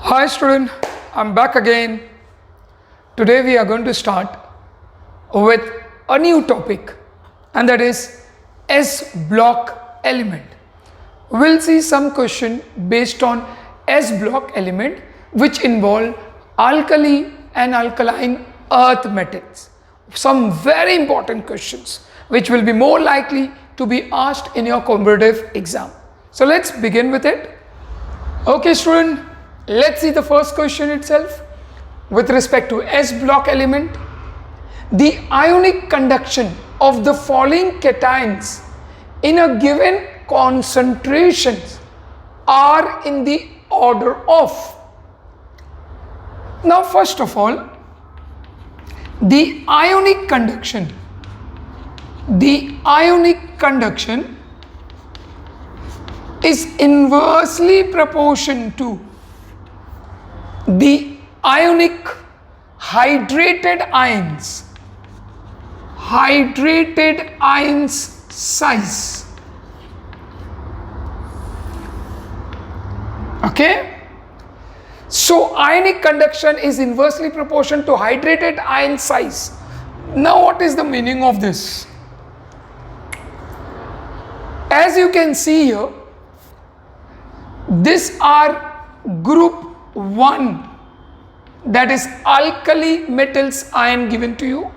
Hi student, I'm back again. Today we are going to start with a new topic, and that is S block element. We'll see some question based on S block element which involve alkali and alkaline earth metals. Some very important questions which will be more likely to be asked in your competitive exam. So let's begin with it. Okay student, let's see the first question itself. With respect to S block element, the ionic conduction of the following cations in a given concentration are in the order of. Now first of all, the ionic conduction is inversely proportional to the ionic hydrated ions size. Okay, so ionic conduction is inversely proportional to hydrated ion size. Now what is the meaning of this? As you can see here, these are group 1, that is alkali metals ion given to you,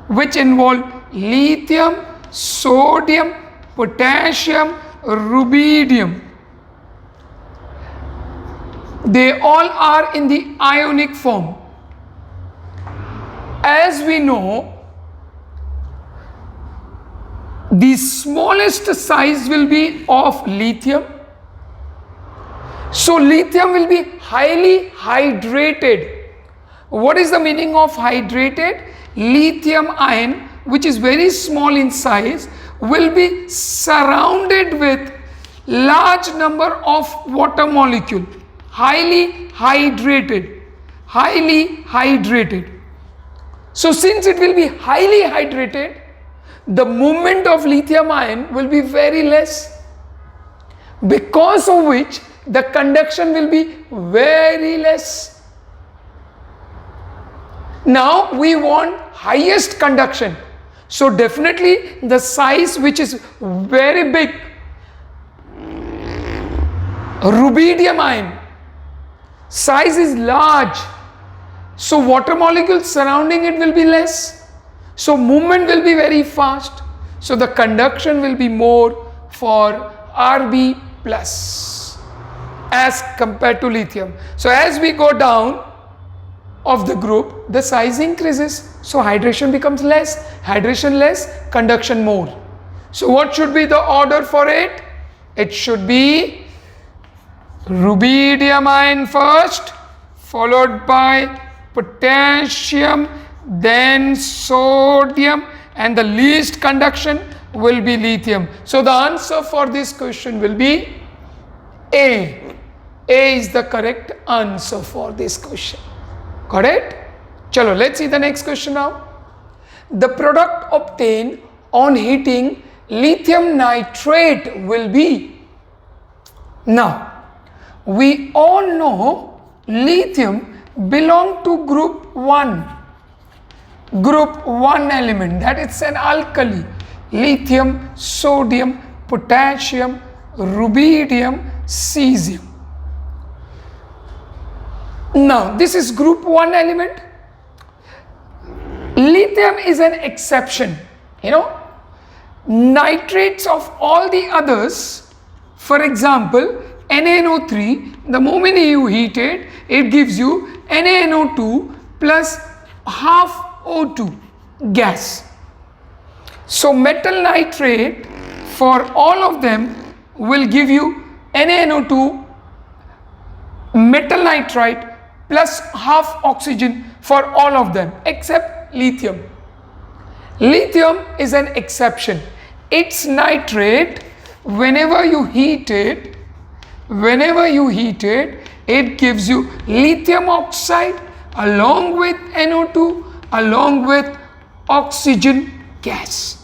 which involve lithium, sodium, potassium, rubidium. They all are in the ionic form. As we know, the smallest size will be of lithium. So lithium will be highly hydrated. What is the meaning of hydrated? Lithium ion, which is very small in size, will be surrounded with large number of water molecule. Highly hydrated. So since it will be highly hydrated, the movement of lithium ion will be very less, because of which the conduction will be very less. Now we want highest conduction, so definitely the size which is very big, rubidium ion size is large, so water molecules surrounding it will be less, so movement will be very fast, so the conduction will be more for Rb plus as compared to lithium. So as we go down of the group, the size increases, so hydration becomes less, conduction more. So what should be the order for it? It should be rubidium ion first, followed by potassium, then sodium, and the least conduction will be lithium. So the answer for this question will be A. A is the correct answer for this question. Got it? Chalo, let's see the next question now. The product obtained on heating lithium nitrate will be. Now, we all know lithium belong to group 1 element, that is an alkali. Lithium, sodium, potassium, rubidium, cesium. Now this is group 1 element. Lithium is an exception. Nitrates of all the others, for example NaNO3, the moment you heat it, it gives you NaNO2 plus half O2 gas. So metal nitrate for all of them will give you NaNO2 metal nitrite plus half oxygen for all of them except lithium. Lithium is an exception. Its nitrate, whenever you heat it, it gives you lithium oxide along with NO2 along with oxygen gas.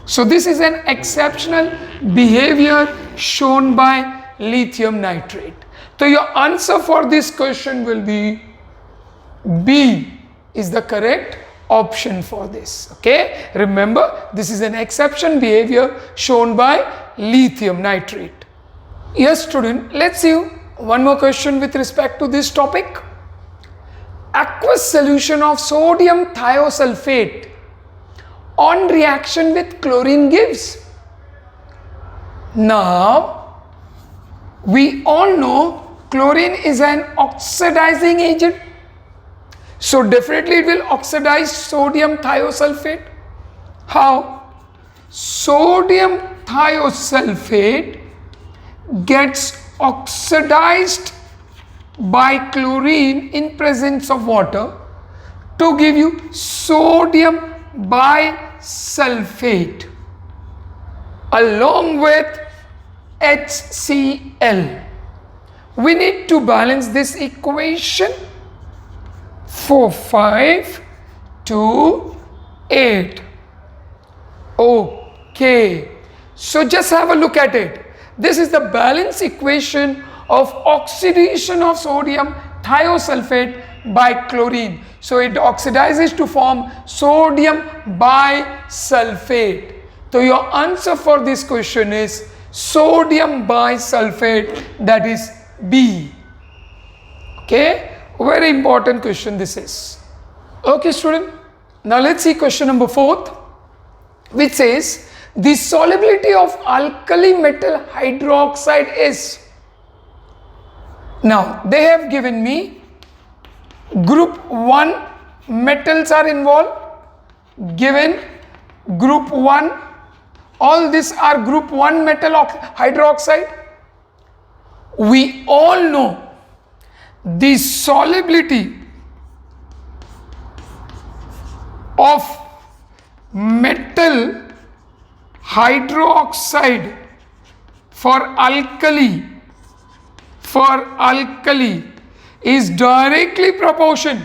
So this is an exceptional behavior shown by lithium nitrate. So your answer for this question will be B is the correct option for this. Okay, remember this is an exception behavior shown by lithium nitrate. Yes student, let's see one more question with respect to this topic. Aqueous solution of sodium thiosulfate on reaction with chlorine gives. Now we all know chlorine is an oxidizing agent, so definitely it will oxidize sodium thiosulfate. How? Sodium thiosulfate gets oxidized by chlorine in presence of water to give you sodium bisulfate along with HCl. We need to balance this equation 4, 5, 2, 8. Okay, so just have a look at it. This is the balance equation of oxidation of sodium thiosulfate by chlorine. So it oxidizes to form sodium bisulfate. So your answer for this question is sodium bisulfate, that is B. Okay, very important question this is. Okay student, now let's see question number 4, which says the solubility of alkali metal hydroxide is. Now they have given me group 1 metals are involved, given group 1, all these are group 1 metal hydroxide. We all know the solubility of metal hydroxide for alkali is directly proportional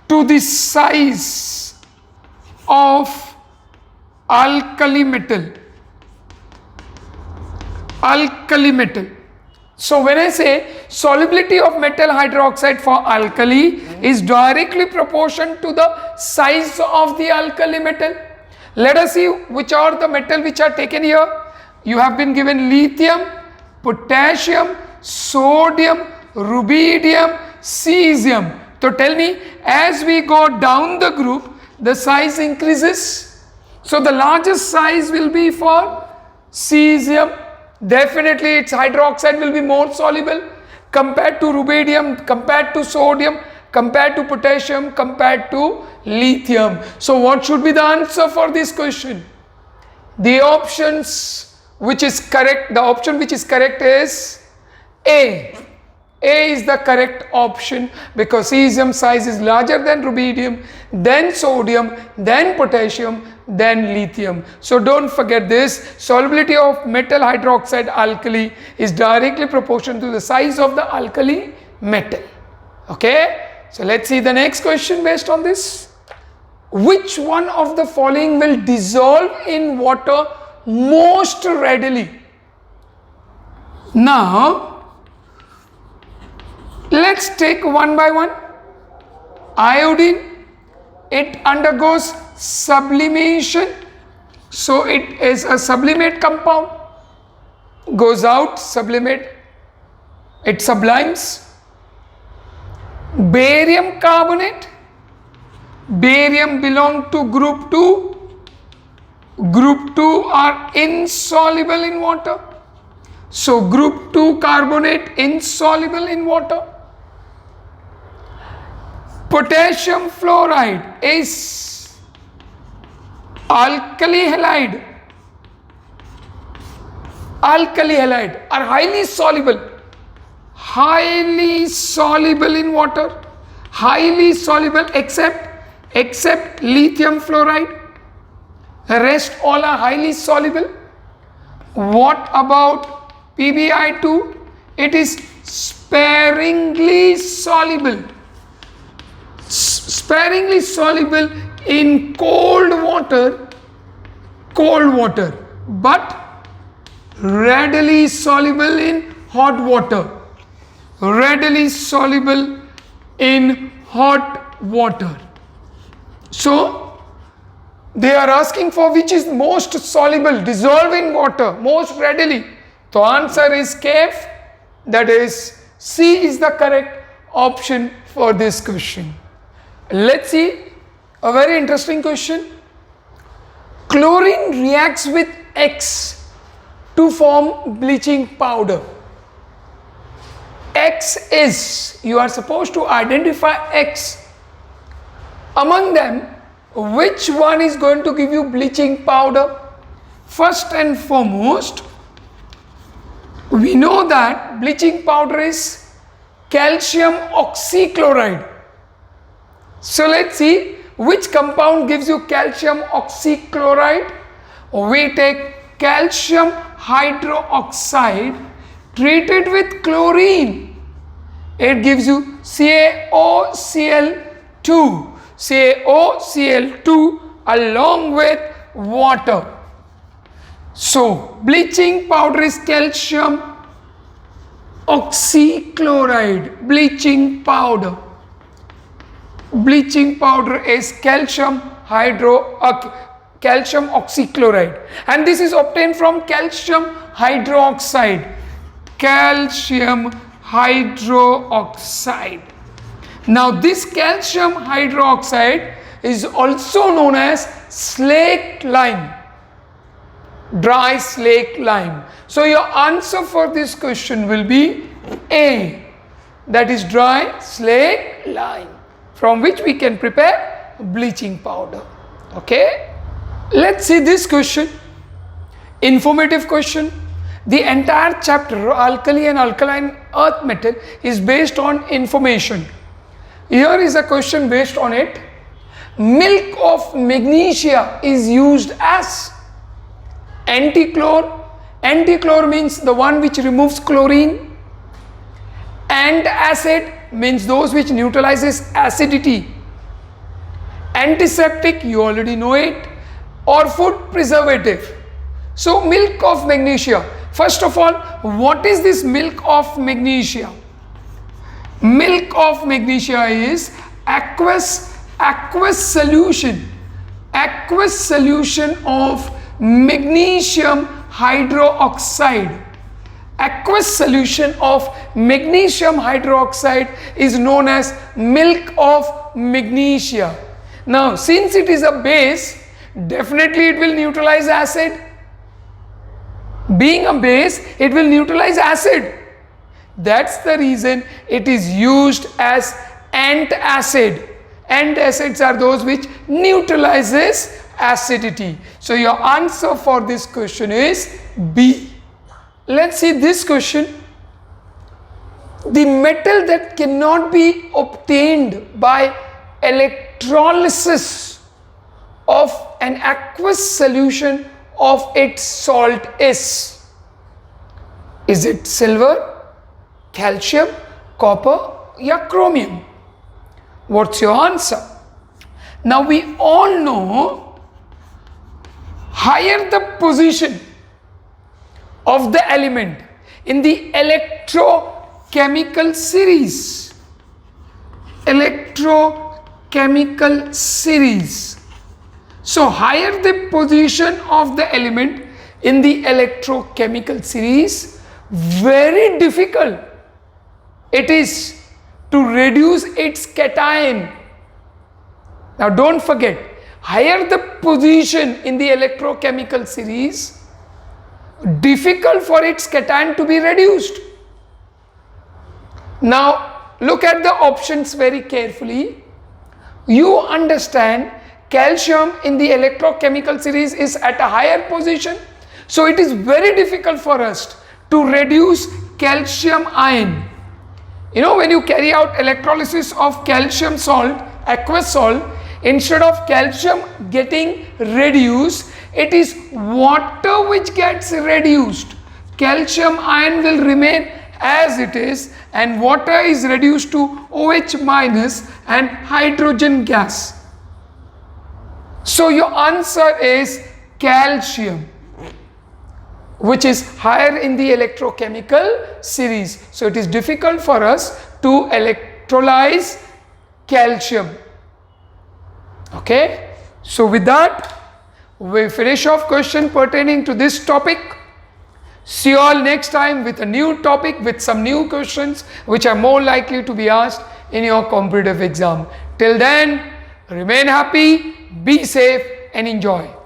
to the size of alkali metal. So when I say solubility of metal hydroxide for alkali is directly proportional to the size of the alkali metal. Let us see which are the metal which are taken here. You have been given lithium, potassium, sodium, rubidium, cesium. So tell me, as we go down the group, the size increases. So the largest size will be for cesium. Definitely its hydroxide will be more soluble compared to rubidium, compared to sodium, compared to potassium, compared to lithium. So what should be the answer for this question? The options which is correct, the option which is correct is A. A is the correct option because cesium size is larger than rubidium, then sodium, then potassium, then lithium. So don't forget this, solubility of metal hydroxide alkali is directly proportional to the size of the alkali metal. Okay, so let's see the next question based on this. Which one of the following will dissolve in water most readily? Now let's take one by one. Iodine, it undergoes sublimation, so it is a sublimate compound, goes out, sublimate, it sublimes. Barium carbonate, barium belong to group 2. Group 2 are insoluble in water, so group 2 carbonate insoluble in water. Potassium fluoride is alkali halide. Alkali halide are highly soluble in water, highly soluble except lithium fluoride. The rest all are highly soluble. What about PbI2? It is sparingly soluble. Sparingly soluble in cold water, but readily soluble in hot water. readily soluble in hot water. So they are asking for which is most soluble, dissolve in water, most readily. The answer is KF, that is C is the correct option for this question. Let's see a very interesting question. Chlorine reacts with X to form bleaching powder. X is, you are supposed to identify X. Among them, which one is going to give you bleaching powder? First and foremost, we know that bleaching powder is calcium oxychloride. So let's see which compound gives you calcium oxychloride. We take calcium hydroxide treated with chlorine. It gives you CaOCl2. CaOCl2 along with water. So bleaching powder is calcium oxychloride. Bleaching powder is calcium oxychloride, and this is obtained from calcium hydroxide. Now this calcium hydroxide is also known as slaked lime, dry slaked lime. So your answer for this question will be A, that is dry slaked lime, from which we can prepare bleaching powder. Okay, let's see this question. Informative question. The entire chapter alkali and alkaline earth metal is based on information. Here is a question based on it. Milk of magnesia is used as antichlor. Antichlor means the one which removes chlorine. Antacid means those which neutralizes acidity. Antiseptic, you already know it, or food preservative. So milk of magnesia. First of all, what is this milk of magnesia? Milk of magnesia is aqueous solution of magnesium hydroxide. Aqueous solution of magnesium hydroxide is known as milk of magnesia. Now, since it is a base, definitely it will neutralize acid. Being a base, it will neutralize acid. That's the reason it is used as antacid. Antacids are those which neutralizes acidity. So your answer for this question is B. Let's see this question. The metal that cannot be obtained by electrolysis of an aqueous solution of its salt is it silver, calcium, copper, or chromium? What's your answer? Now we all know, higher the position of the element in the electrochemical series, so higher the position of the element in the electrochemical series, very difficult it is to reduce its cation. Now don't forget, higher the position in the electrochemical series, difficult for its cation to be reduced. Now look at the options very carefully. You understand calcium in the electrochemical series is at a higher position, so it is very difficult for us to reduce calcium ion. You know, when you carry out electrolysis of calcium salt, aqueous salt, instead of calcium getting reduced, it is water which gets reduced. Calcium ion will remain as it is, and water is reduced to OH minus and hydrogen gas. So your answer is calcium. which is higher in the electrochemical series. So it is difficult for us to electrolyze calcium. Okay, so with that we finish off question pertaining to this topic. See you all next time with a new topic, with some new questions which are more likely to be asked in your competitive exam. Till then, remain happy, be safe and enjoy.